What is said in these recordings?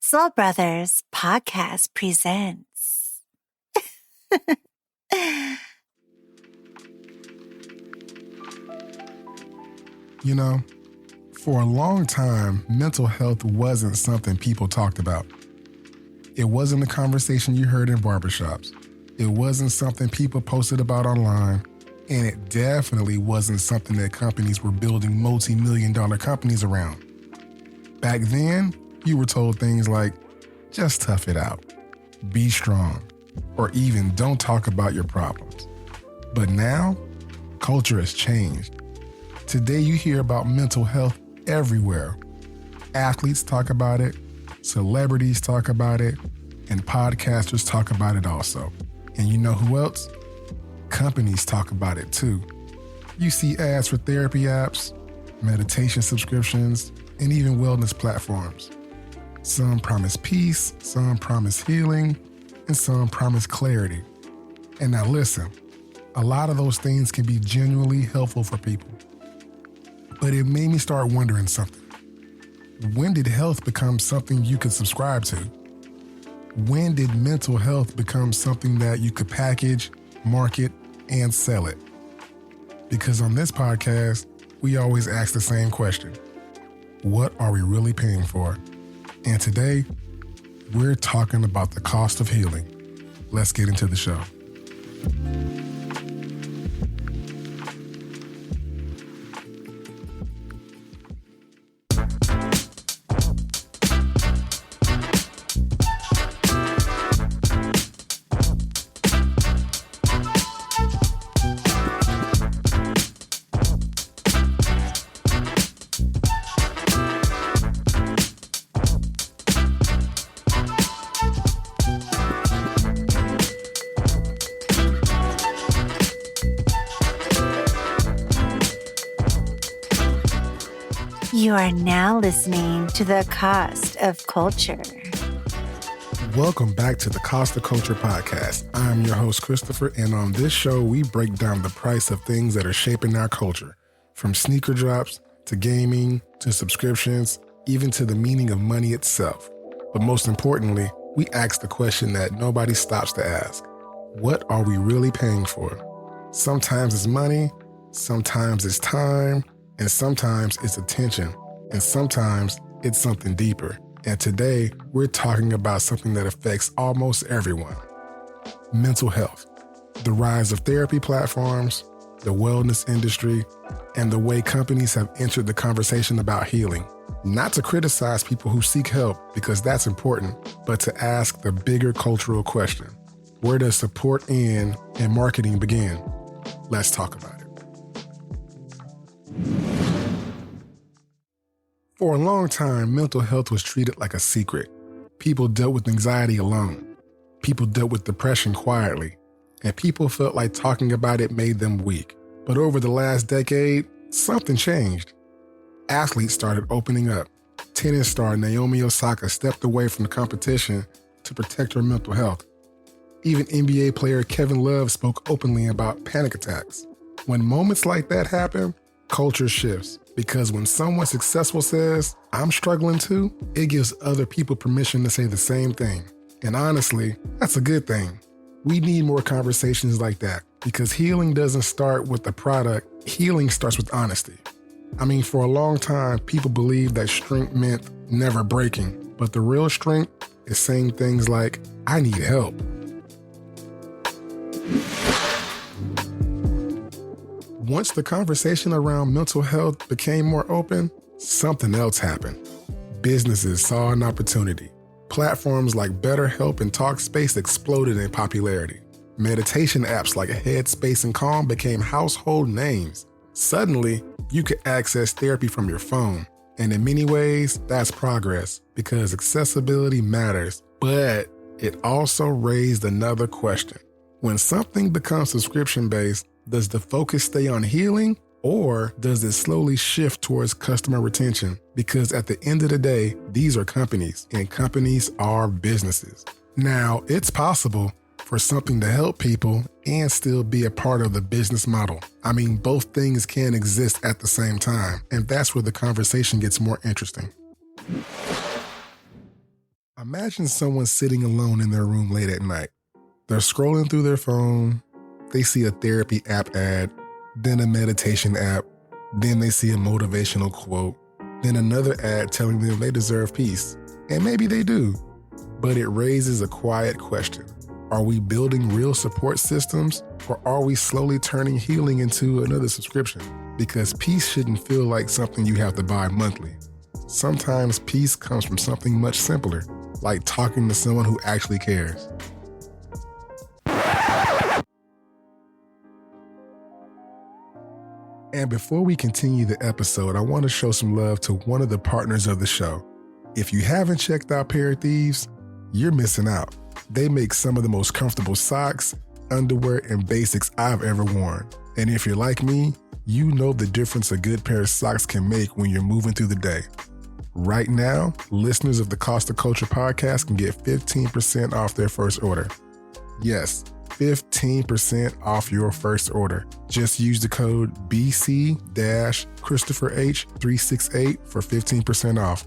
Soul Brothers Podcast presents. You know, for a long time, mental health wasn't something people talked about. It wasn't a conversation you heard in barbershops. It wasn't something people posted about online. And it definitely wasn't something that companies were building multi-million-dollar companies around. Back then, you were told things like, just tough it out, be strong, or even don't talk about your problems. But now, culture has changed. Today you hear about mental health everywhere. Athletes talk about it, celebrities talk about it, and podcasters talk about it also. And you know who else? Companies talk about it too. You see ads for therapy apps, meditation subscriptions, and even wellness platforms. Some promise peace, some promise healing, and some promise clarity. And now listen, a lot of those things can be genuinely helpful for people. But it made me start wondering something. When did health become something you could subscribe to? When did mental health become something that you could package, market, and sell it? Because on this podcast, we always ask the same question. What are we really paying for? And today, we're talking about the cost of healing. Let's get into the show. You are now listening to The Cost of Culture. Welcome back to the Cost of Culture podcast. I'm your host, Christopher, and on this show, we break down the price of things that are shaping our culture, from sneaker drops to gaming to subscriptions, even to the meaning of money itself. But most importantly, we ask the question that nobody stops to ask. What are we really paying for? Sometimes it's money, sometimes it's time, and sometimes it's attention, and sometimes it's something deeper. And today, we're talking about something that affects almost everyone. Mental health, the rise of therapy platforms, the wellness industry, and the way companies have entered the conversation about healing. Not to criticize people who seek help, because that's important, but to ask the bigger cultural question. Where does support end and marketing begin? Let's talk about it. For a long time, mental health was treated like a secret. People dealt with anxiety alone. People dealt with depression quietly. And people felt like talking about it made them weak. But over the last decade, something changed. Athletes started opening up. Tennis star Naomi Osaka stepped away from the competition to protect her mental health. Even NBA player Kevin Love spoke openly about panic attacks. When moments like that happen, culture shifts. Because when someone successful says, I'm struggling too, it gives other people permission to say the same thing. And honestly, that's a good thing. We need more conversations like that, because healing doesn't start with the product, healing starts with honesty. I mean, for a long time, people believed that strength meant never breaking, but the real strength is saying things like, I need help. Once the conversation around mental health became more open, something else happened. Businesses saw an opportunity. Platforms like BetterHelp and Talkspace exploded in popularity. Meditation apps like Headspace and Calm became household names. Suddenly, you could access therapy from your phone. And in many ways, that's progress, because accessibility matters. But it also raised another question. When something becomes subscription-based, does the focus stay on healing, or does it slowly shift towards customer retention? Because at the end of the day, these are companies, and companies are businesses. Now, it's possible for something to help people and still be a part of the business model. I mean, both things can exist at the same time, and that's where the conversation gets more interesting. Imagine someone sitting alone in their room late at night. They're scrolling through their phone. They see a therapy app ad, then a meditation app, then they see a motivational quote, then another ad telling them they deserve peace. And maybe they do. But it raises a quiet question. Are we building real support systems, or are we slowly turning healing into another subscription? Because peace shouldn't feel like something you have to buy monthly. Sometimes peace comes from something much simpler, like talking to someone who actually cares. And before we continue the episode, I want to show some love to one of the partners of the show. If you haven't checked out Pair of Thieves, you're missing out. They make some of the most comfortable socks, underwear, and basics I've ever worn. And if you're like me, you know the difference a good pair of socks can make when you're moving through the day. Right now, listeners of the Cost of Culture podcast can get 15% off their first order. Yes, 15% off your first order. Just use the code BC-ChristopherH368 for 15% off.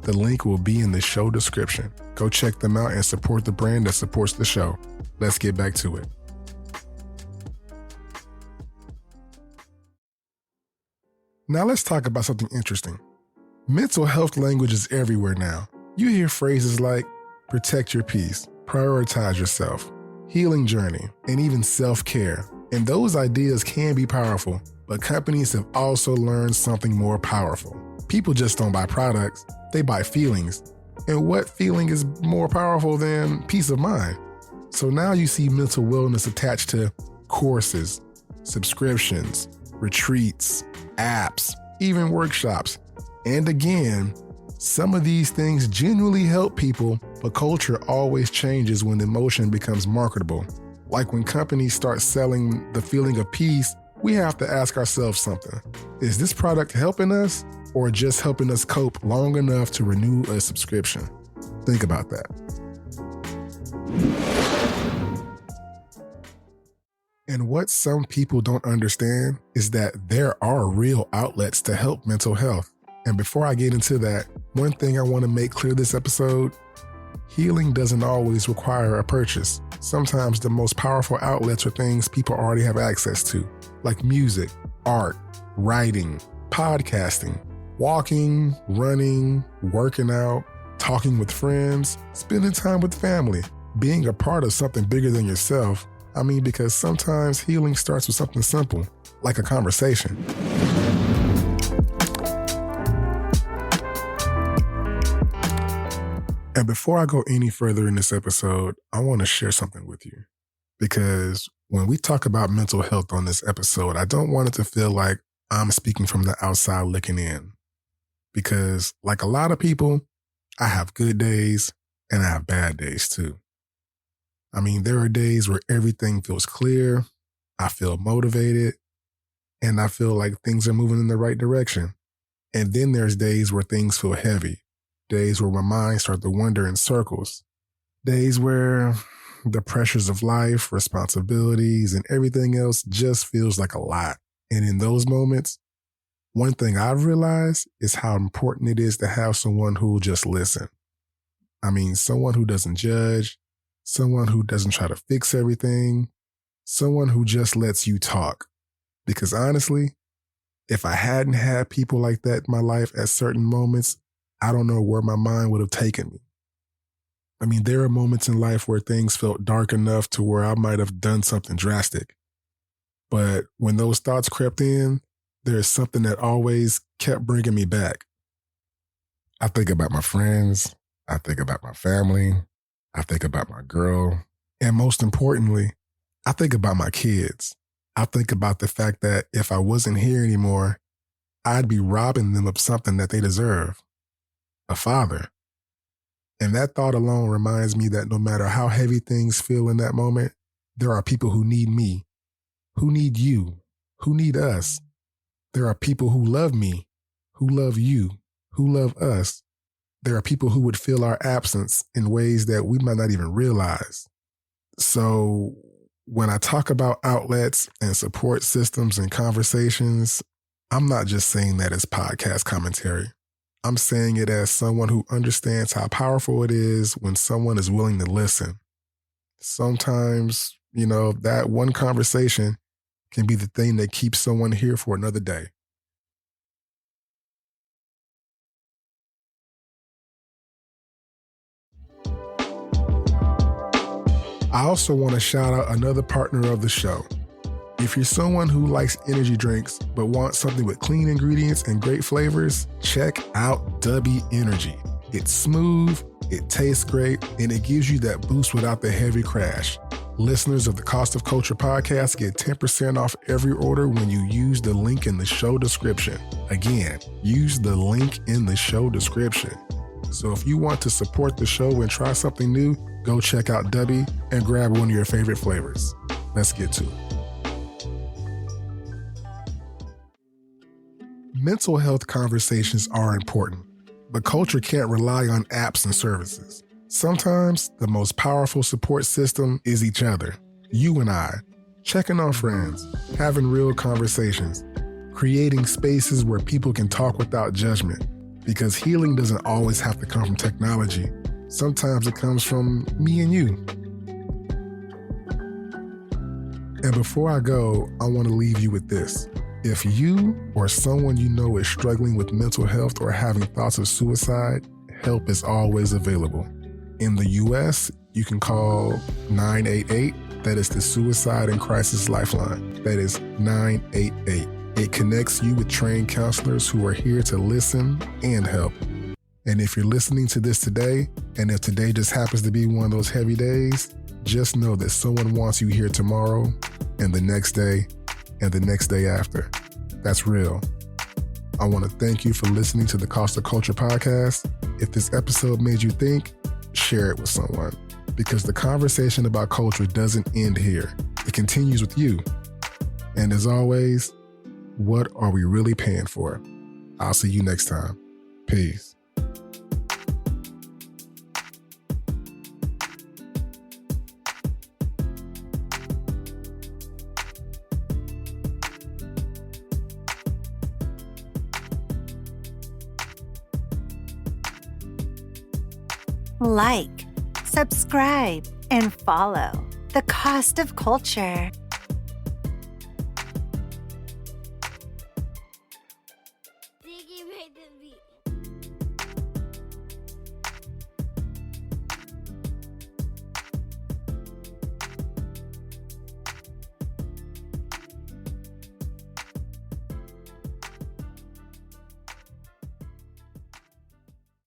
The link will be in the show description. Go check them out and support the brand that supports the show. Let's get back to it. Now let's talk about something interesting. Mental health language is everywhere now. You hear phrases like protect your peace, prioritize yourself, healing journey, and even self-care. And those ideas can be powerful, but companies have also learned something more powerful. People just don't buy products, they buy feelings. And what feeling is more powerful than peace of mind? So now you see mental wellness attached to courses, subscriptions, retreats, apps, even workshops. And again, some of these things genuinely help people, but culture always changes when emotion becomes marketable. Like when companies start selling the feeling of peace, we have to ask ourselves something. Is this product helping us or just helping us cope long enough to renew a subscription? Think about that. And what some people don't understand is that there are real outlets to help mental health. And before I get into that, one thing I want to make clear this episode, healing doesn't always require a purchase. Sometimes the most powerful outlets are things people already have access to, like music, art, writing, podcasting, walking, running, working out, talking with friends, spending time with family, being a part of something bigger than yourself. Because sometimes healing starts with something simple, like a conversation. And before I go any further in this episode, I want to share something with you. Because when we talk about mental health on this episode, I don't want it to feel like I'm speaking from the outside looking in. Because like a lot of people, I have good days and I have bad days too. There are days where everything feels clear, I feel motivated, and I feel like things are moving in the right direction. And then there's days where things feel heavy, days where my mind starts to wander in circles, days where the pressures of life, responsibilities, and everything else just feels like a lot. And in those moments, one thing I've realized is how important it is to have someone who will just listen. Someone who doesn't judge, someone who doesn't try to fix everything, someone who just lets you talk. Because honestly, if I hadn't had people like that in my life at certain moments, I don't know where my mind would have taken me. There are moments in life where things felt dark enough to where I might have done something drastic. But when those thoughts crept in, there's something that always kept bringing me back. I think about my friends, I think about my family, I think about my girl, and most importantly, I think about my kids. I think about the fact that if I wasn't here anymore, I'd be robbing them of something that they deserve, a father. And that thought alone reminds me that no matter how heavy things feel in that moment, there are people who need me, who need you, who need us. There are people who love me, who love you, who love us. There are people who would feel our absence in ways that we might not even realize. So when I talk about outlets and support systems and conversations, I'm not just saying that as podcast commentary. I'm saying it as someone who understands how powerful it is when someone is willing to listen. Sometimes, that one conversation can be the thing that keeps someone here for another day. I also want to shout out another partner of the show. If you're someone who likes energy drinks but wants something with clean ingredients and great flavors, check out Dubby Energy. It's smooth, it tastes great, and it gives you that boost without the heavy crash. Listeners of the Cost of Culture podcast get 10% off every order when you use the link in the show description. Again, use the link in the show description. So if you want to support the show and try something new, go check out Dubby and grab one of your favorite flavors. Let's get to it. Mental health conversations are important, but culture can't rely on apps and services. Sometimes the most powerful support system is each other. You and I, checking on friends, having real conversations, creating spaces where people can talk without judgment. Because healing doesn't always have to come from technology. Sometimes it comes from me and you. And before I go, I want to leave you with this. If you or someone you know is struggling with mental health or having thoughts of suicide, help is always available. In the US, you can call 988. That is the Suicide and Crisis Lifeline. That is 988. It connects you with trained counselors who are here to listen and help. And if you're listening to this today, and if today just happens to be one of those heavy days, just know that someone wants you here tomorrow, and the next day, and the next day after. That's real. I want to thank you for listening to the Cost of Culture podcast. If this episode made you think, share it with someone, because the conversation about culture doesn't end here. It continues with you. And as always, what are we really paying for? I'll see you next time. Peace. Like, subscribe, and follow The Cost of Culture.